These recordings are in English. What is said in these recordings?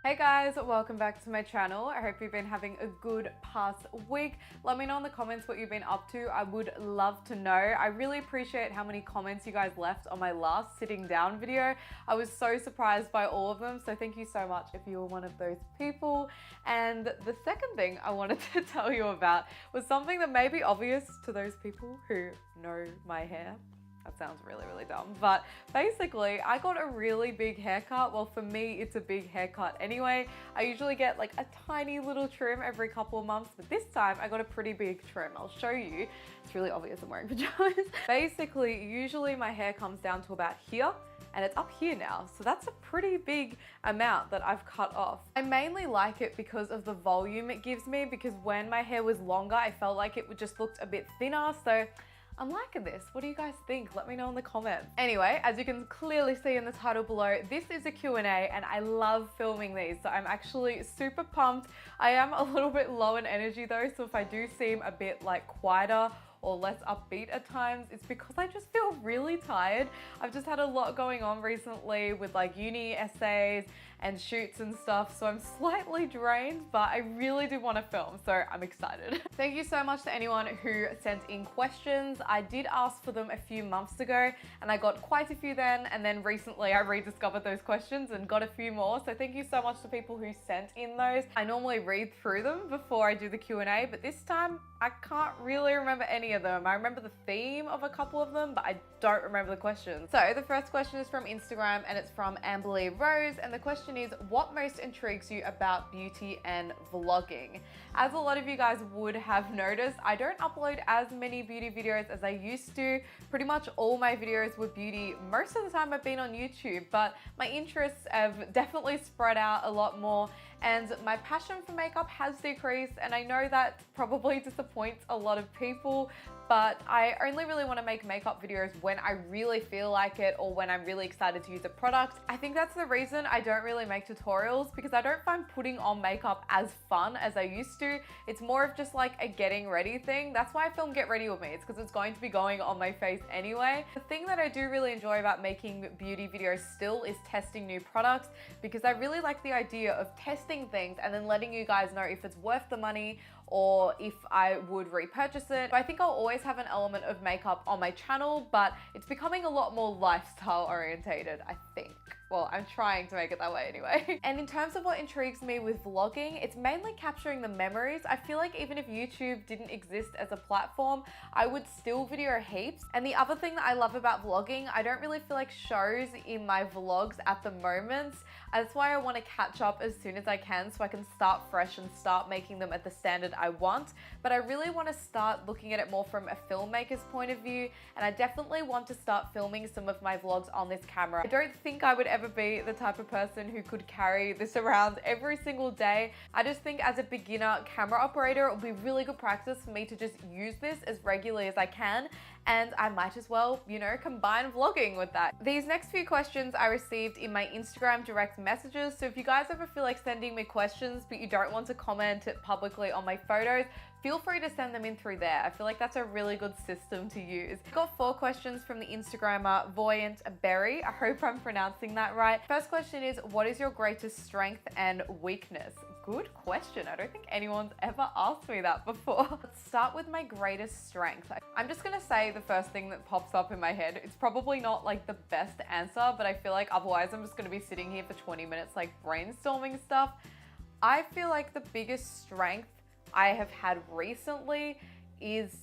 Hey guys, welcome back to my channel. I hope you've been having a good past week. Let me know in the comments what you've been up to. I would love to know. I really appreciate how many comments you guys left on my last sitting down video. I was so surprised by all of them, so thank you so much if you were one of those people. And the second thing I wanted to tell you about was something that may be obvious to those people who know my hair. That sounds really dumb, but basically I got a really big haircut. Well, for me, it's a big haircut anyway. I usually get like a tiny little trim every couple of months, but this time I got a pretty big trim. I'll show you. It's really obvious I'm wearing pajamas. Basically, usually my hair comes down to about here, and it's up here now. So that's a pretty big amount that I've cut off. I mainly like it because of the volume it gives me, because when my hair was longer, I felt like it just looked a bit thinner. So I'm liking this. What do you guys think? Let me know in the comments. Anyway, as you can clearly see in the title below, this is a Q&A and I love filming these. So I'm actually super pumped. I am a little bit low in energy though. So if I do seem a bit like quieter or less upbeat at times, it's because I just feel really tired. I've just had a lot going on recently with like uni essays and shoots and stuff, so I'm slightly drained, but I really do want to film, so I'm excited. Thank you so much to anyone who sent in questions. I did ask for them a few months ago and I got quite a few then, and then recently I rediscovered those questions and got a few more, so thank you so much to people who sent in those. I normally read through them before I do the Q&A, but this time I can't really remember any of them. I remember the theme of a couple of them, but I don't remember the questions. So the first question is from Instagram and it's from Amberly Rose, and the question is, what most intrigues you about beauty and vlogging? As a lot of you guys would have noticed, I don't upload as many beauty videos as I used to. Pretty much all my videos were beauty. Most of the time I've been on YouTube, but my interests have definitely spread out a lot more, and my passion for makeup has decreased, and I know that probably disappoints a lot of people, but I only really want to make makeup videos when I really feel like it or when I'm really excited to use a product. I think that's the reason I don't really make tutorials, because I don't find putting on makeup as fun as I used to. It's more of just like a getting ready thing. That's why I film Get Ready With Me. It's because it's going to be going on my face anyway. The thing that I do really enjoy about making beauty videos still is testing new products, because I really like the idea of testing things and then letting you guys know if it's worth the money or if I would repurchase it. I think I'll always have an element of makeup on my channel, but it's becoming a lot more lifestyle orientated, I think. Well, I'm trying to make it that way anyway. And in terms of what intrigues me with vlogging, it's mainly capturing the memories. I feel like even if YouTube didn't exist as a platform, I would still video heaps. And the other thing that I love about vlogging, I don't really feel like shows in my vlogs at the moment. That's why I want to catch up as soon as I can so I can start fresh and start making them at the standard I want. But I really want to start looking at it more from a filmmaker's point of view, and I definitely want to start filming some of my vlogs on this camera. I don't think I would ever be the type of person who could carry this around every single day. I just think as a beginner camera operator, it will be really good practice for me to just use this as regularly as I can, and I might as well, you know, combine vlogging with that. These next few questions I received in my Instagram direct messages, so if you guys ever feel like sending me questions but you don't want to comment it publicly on my photos, feel free to send them in through there. I feel like that's a really good system to use. I got 4 questions from the Instagrammer Voyant Berry. I hope I'm pronouncing that right. First question is, what is your greatest strength and weakness? Good question. I don't think anyone's ever asked me that before. Let's start with my greatest strength. I'm just gonna say the first thing that pops up in my head. It's probably not like the best answer, but I feel like otherwise I'm just gonna be sitting here for 20 minutes like brainstorming stuff. I feel like the biggest strength I have had recently is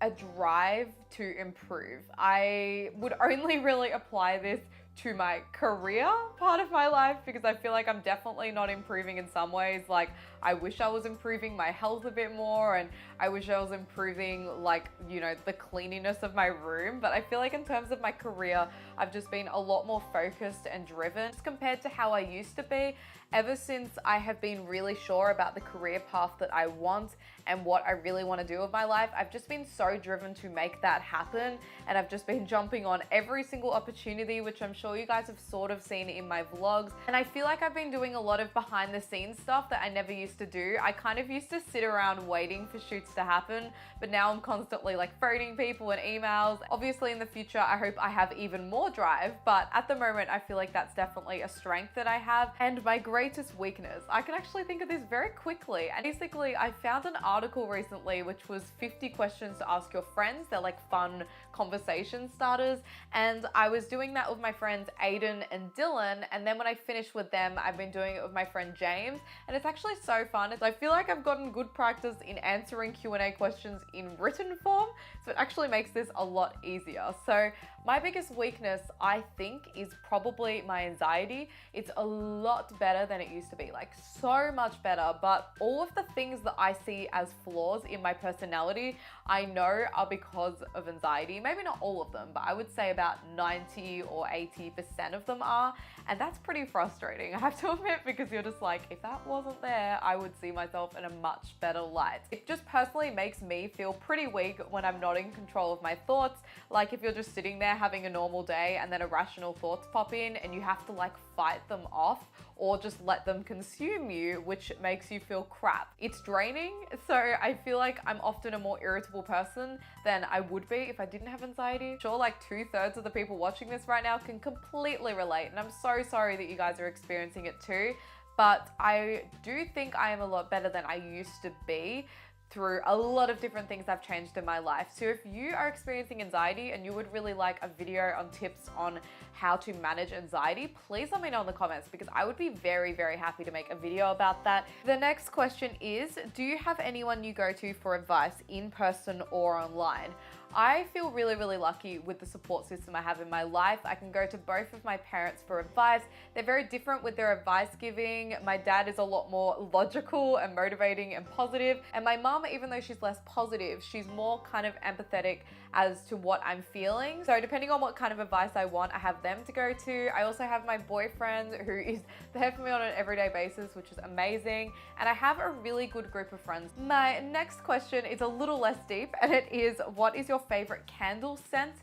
a drive to improve. I would only really apply this to my career part of my life, because I feel like I'm definitely not improving in some ways. Like, I wish I was improving my health a bit more, and I wish I was improving, like, you know, the cleanliness of my room. But I feel like in terms of my career, I've just been a lot more focused and driven just compared to how I used to be. Ever since I have been really sure about the career path that I want and what I really want to do with my life, I've just been so driven to make that happen, and I've just been jumping on every single opportunity, which I'm sure you guys have sort of seen in my vlogs. And I feel like I've been doing a lot of behind the scenes stuff that I never used used to do. I kind of used to sit around waiting for shoots to happen, but now I'm constantly like phoning people and emails. Obviously in the future, I hope I have even more drive, but at the moment, I feel like that's definitely a strength that I have. And my greatest weakness, I can actually think of this very quickly. And basically, I found an article recently, which was 50 questions to ask your friends. They're like fun conversation starters. And I was doing that with my friends Aiden and Dylan. And then when I finished with them, I've been doing it with my friend James. And it's actually so fun. I feel like I've gotten good practice in answering Q&A questions in written form. So it actually makes this a lot easier. So my biggest weakness, I think, is probably my anxiety. It's a lot better than it used to be, like so much better. But all of the things that I see as flaws in my personality, I know are because of anxiety. Maybe not all of them, but I would say about 90 or 80% of them are. And that's pretty frustrating, I have to admit, because you're just like, if that wasn't there, I would see myself in a much better light. It just personally makes me feel pretty weak when I'm not in control of my thoughts. Like if you're just sitting there having a normal day and then irrational thoughts pop in and you have to like fight them off or just let them consume you, which makes you feel crap. It's draining, so I feel like I'm often a more irritable person than I would be if I didn't have anxiety. Sure, like 2/3 of the people watching this right now can completely relate, and I'm so sorry that you guys are experiencing it too, but I do think I am a lot better than I used to be through a lot of different things I've changed in my life. So if you are experiencing anxiety and you would really like a video on tips on how to manage anxiety, please let me know in the comments because I would be very, very happy to make a video about that. The next question is, do you have anyone you go to for advice in person or online? I feel really, really lucky with the support system I have in my life. I can go to both of my parents for advice. They're very different with their advice giving. My dad is a lot more logical and motivating and positive. And my mum, even though she's less positive, she's more kind of empathetic as to what I'm feeling. So depending on what kind of advice I want, I have them to go to. I also have my boyfriend who is there for me on an everyday basis, which is amazing. And I have a really good group of friends. My next question is a little less deep, and it is, what is your favorite candle scent?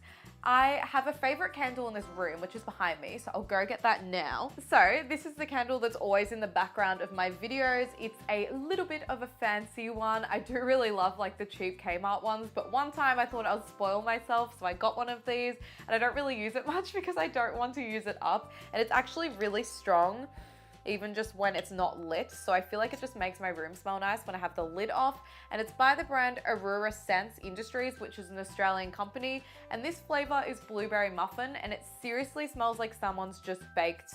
I have a favorite candle in this room, which is behind me, so I'll go get that now. So this is the candle that's always in the background of my videos. It's a little bit of a fancy one. I do really love like the cheap Kmart ones, but one time I thought I would spoil myself, so I got one of these, and I don't really use it much because I don't want to use it up, and it's actually really strong even just when it's not lit. So I feel like it just makes my room smell nice when I have the lid off. And it's by the brand Aurora Scents Industries, which is an Australian company. And this flavor is blueberry muffin, and it seriously smells like someone's just baked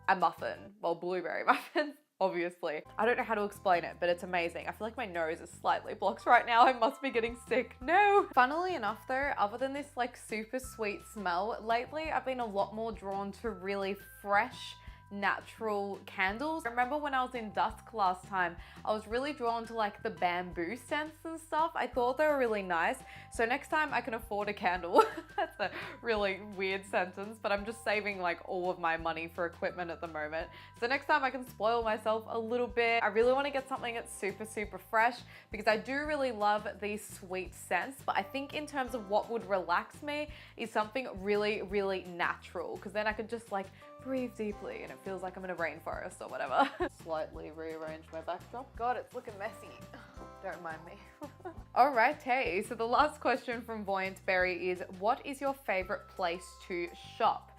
a muffin. Well, blueberry muffins, obviously. I don't know how to explain it, but it's amazing. I feel like my nose is slightly blocked right now. I must be getting sick. No. Funnily enough though, other than this like super sweet smell, lately I've been a lot more drawn to really fresh, natural candles. I remember when I was in dusk last time, I was really drawn to like the bamboo scents and stuff. I thought they were really nice. So next time I can afford a candle, that's a really weird sentence, but I'm just saving like all of my money for equipment at the moment. So next time I can spoil myself a little bit. I really want to get something that's super, super fresh because I do really love these sweet scents, but I think in terms of what would relax me is something really, really natural, because then I could just like breathe deeply and it feels like I'm in a rainforest or whatever. Slightly rearrange my backdrop. God, it's looking messy. Don't mind me. Alright, hey, so the last question from Voyant Berry is, what is your favorite place to shop?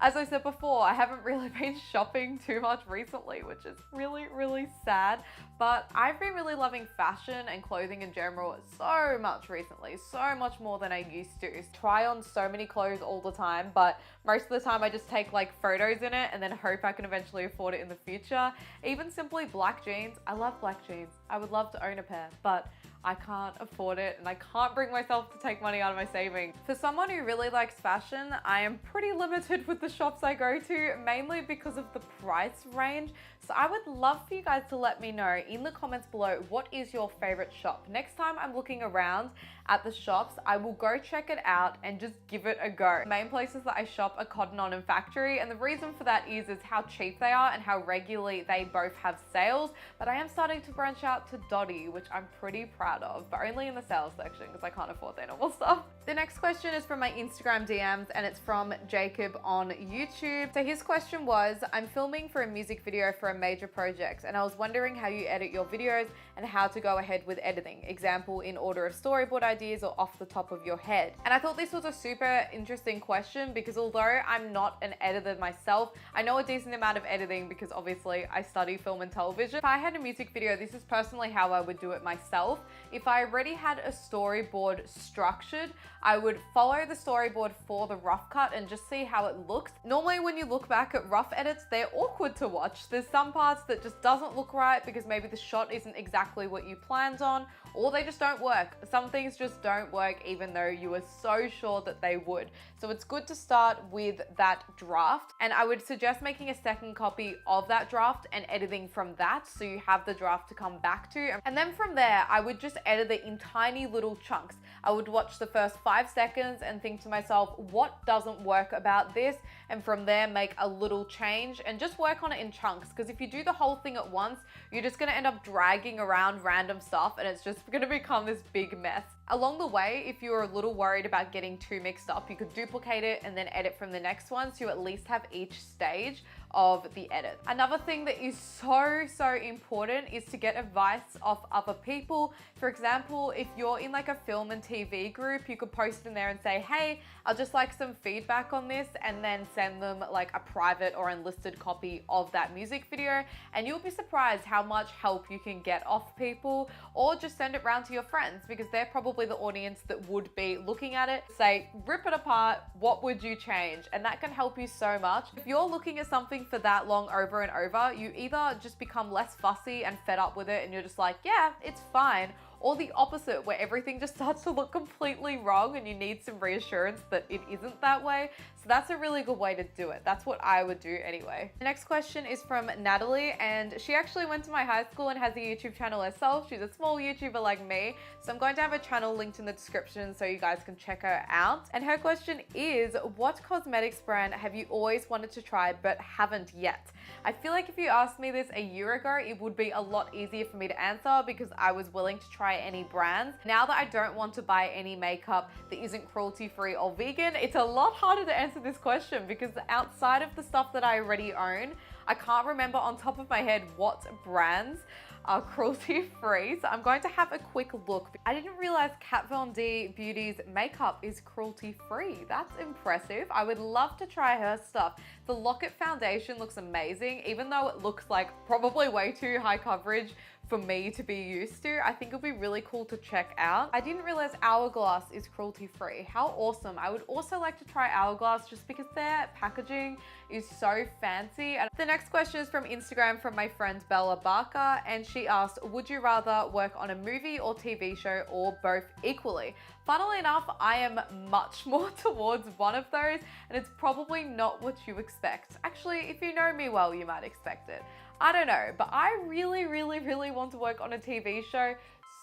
As I said before, I haven't really been shopping too much recently, which is really, really sad. But I've been really loving fashion and clothing in general so much recently, so much more than I used to. Try on so many clothes all the time, but most of the time I just take like photos in it and then hope I can eventually afford it in the future. Even simply black jeans. I love black jeans. I would love to own a pair, but I can't afford it and I can't bring myself to take money out of my savings. For someone who really likes fashion, I am pretty limited with the shops I go to, mainly because of the price range. So I would love for you guys to let me know in the comments below, what is your favorite shop? Next time I'm looking around at the shops, I will go check it out and just give it a go. The main places that I shop are Cotton On and Factory, and the reason for that is how cheap they are and how regularly they both have sales. But I am starting to branch out out to Dottie, which I'm pretty proud of, but only in the sales section because I can't afford their normal stuff. The next question is from my Instagram DMs and it's from Jacob on YouTube. So his question was, I'm filming for a music video for a major project and I was wondering how you edit your videos and how to go ahead with editing. Example, in order of storyboard ideas or off the top of your head. And I thought this was a super interesting question because although I'm not an editor myself, I know a decent amount of editing because obviously I study film and television. If I had a music video, this is personally how I would do it myself. If I already had a storyboard structured, I would follow the storyboard for the rough cut and just see how it looks. Normally when you look back at rough edits, they're awkward to watch. There's some parts that just doesn't look right because maybe the shot isn't exactly what you planned on, or they just don't work. Some things just don't work even though you were so sure that they would. So it's good to start with that draft, and I would suggest making a second copy of that draft and editing from that so you have the draft to come back to. And then from there, I would just edit it in tiny little chunks. I would watch the first 5 seconds and think to myself, what doesn't work about this? And from there, make a little change and just work on it in chunks. Because if you do the whole thing at once, you're just gonna end up dragging around random stuff and it's just gonna become this big mess. Along the way, if you're a little worried about getting too mixed up, you could duplicate it and then edit from the next one so you at least have each stage of the edit. Another thing that is so important is to get advice off other people. For example, if you're in like a film and TV group, you could post in there and say, hey, I'll just like some feedback on this, and then send them like a private or unlisted copy of that music video. And you'll be surprised how much help you can get off people, or just send it around to your friends because they're probably the audience that would be looking at it. Say, rip it apart, what would you change? And that can help you so much. If you're looking at something for that long over and over, you either just become less fussy and fed up with it and you're just like, yeah, it's fine, or the opposite where everything just starts to look completely wrong and you need some reassurance that it isn't that way. So that's a really good way to do it. That's what I would do anyway. The next question is from Natalie, and she actually went to my high school and has a YouTube channel herself. She's a small YouTuber like me. So I'm going to have a channel linked in the description so you guys can check her out. And her question is, what cosmetics brand have you always wanted to try but haven't yet? I feel like if you asked me this a year ago, it would be a lot easier for me to answer because I was willing to try any brands. Now that I don't want to buy any makeup that isn't cruelty-free or vegan, it's a lot harder to answer this question because outside of the stuff that I already own, I can't remember on top of my head what brands are cruelty-free. So I'm going to have a quick look. I didn't realize Kat Von D Beauty's makeup is cruelty-free. That's impressive. I would love to try her stuff. The Lock-It foundation looks amazing, even though it looks like probably way too high coverage for me to be used to. I think it'll be really cool to check out. I didn't realize Hourglass is cruelty-free. How awesome. I would also like to try Hourglass just because their packaging is so fancy. And the next question is from Instagram from my friend Bella Barker, and she asked, would you rather work on a movie or TV show or both equally? Funnily enough, I am much more towards one of those, and it's probably not what you expect. Actually, if you know me well, you might expect it. I don't know, but I really want to work on a TV show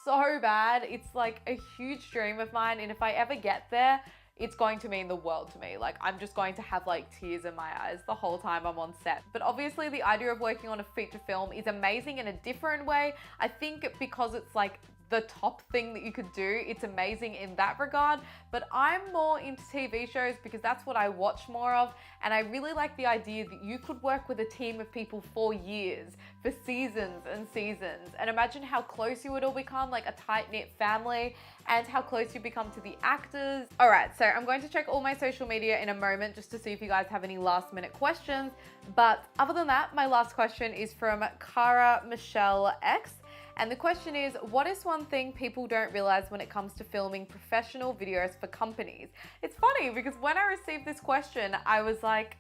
so bad. It's like a huge dream of mine, and if I ever get there, it's going to mean the world to me. Like, I'm just going to have like tears in my eyes the whole time I'm on set. But obviously the idea of working on a feature film is amazing in a different way. I think because it's like the top thing that you could do, it's amazing in that regard. But I'm more into TV shows because that's what I watch more of, and I really like the idea that you could work with a team of people for years, for seasons and seasons, and imagine how close you would all become, like a tight-knit family, and how close you become to the actors. All right, so I'm going to check all my social media in a moment just to see if you guys have any last-minute questions, but other than that, my last question is from Cara Michelle X. And the question is, what is one thing people don't realize when it comes to filming professional videos for companies? It's funny because when I received this question, I was like,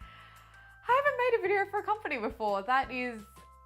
I haven't made a video for a company before. That is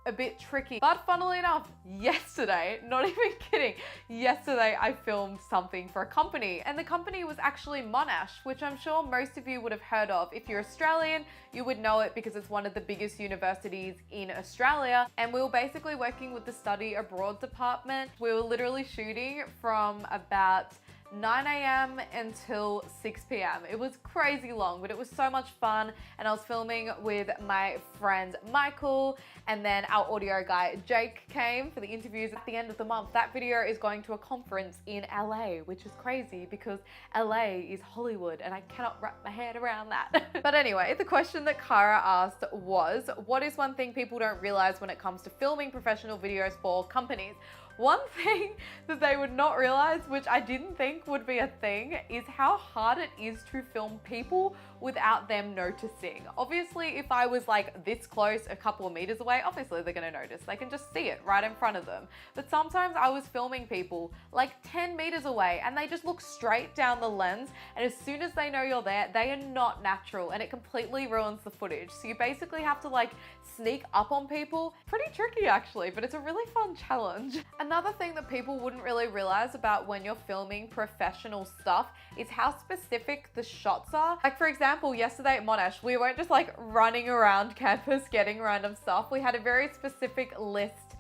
a bit tricky. But funnily enough, yesterday, not even kidding, yesterday I filmed something for a company, and the company was actually Monash, which I'm sure most of you would have heard of. If you're Australian, you would know it because it's one of the biggest universities in Australia, and we were basically working with the study abroad department. We were literally shooting from about 9 a.m. until 6 p.m. It was crazy long, but it was so much fun. And I was filming with my friend Michael, and then our audio guy Jake came for the interviews at the end of the month. That video is going to a conference in LA, which is crazy because LA is Hollywood and I cannot wrap my head around that. But anyway, the question that Kara asked was, what is one thing people don't realize when it comes to filming professional videos for companies? One thing that they would not realize, which I didn't think would be a thing, is how hard it is to film people without them noticing. Obviously, if I was like this close, a couple of meters away, obviously they're gonna notice. They can just see it right in front of them. But sometimes I was filming people like 10 meters away and they just look straight down the lens. And as soon as they know you're there, they are not natural and it completely ruins the footage. So you basically have to like sneak up on people. Pretty tricky actually, but it's a really fun challenge. Another thing that people wouldn't really realize about when you're filming professional stuff is how specific the shots are. Like for example, yesterday at Monash, we weren't just like running around campus getting random stuff. We had a very specific list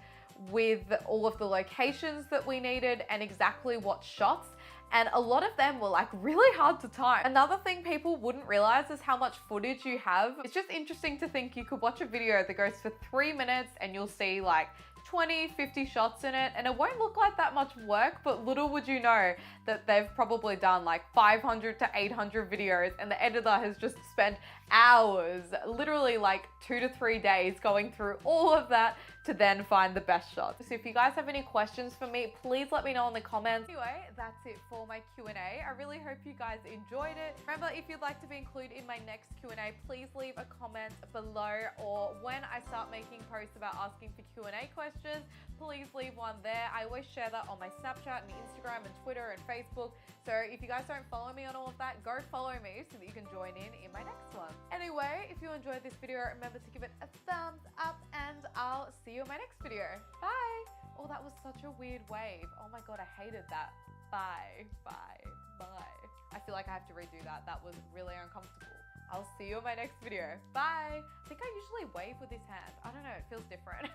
with all of the locations that we needed and exactly what shots. And a lot of them were like really hard to time. Another thing people wouldn't realize is how much footage you have. It's just interesting to think you could watch a video that goes for 3 minutes and you'll see like 20, 50 shots in it, and it won't look like that much work, but little would you know that they've probably done like 500 to 800 videos and the editor has just spent hours, literally like 2 to 3 days going through all of that to then find the best shots. So if you guys have any questions for me, please let me know in the comments. Anyway, that's it for my Q&A. I really hope you guys enjoyed it. Remember, if you'd like to be included in my next Q&A, please leave a comment below, or when I start making posts about asking for Q&A questions, please leave one there. I always share that on my Snapchat and Instagram and Twitter and Facebook. So if you guys don't follow me on all of that, go follow me so that you can join in my next one. Anyway, if you enjoyed this video, remember to give it a thumbs up and I'll see you in my next video. Bye. Oh, that was such a weird wave. Oh my God, I hated that. Bye, bye, bye. I feel like I have to redo that. That was really uncomfortable. I'll see you in my next video. Bye. I think I usually wave with this hand. I don't know, it feels different.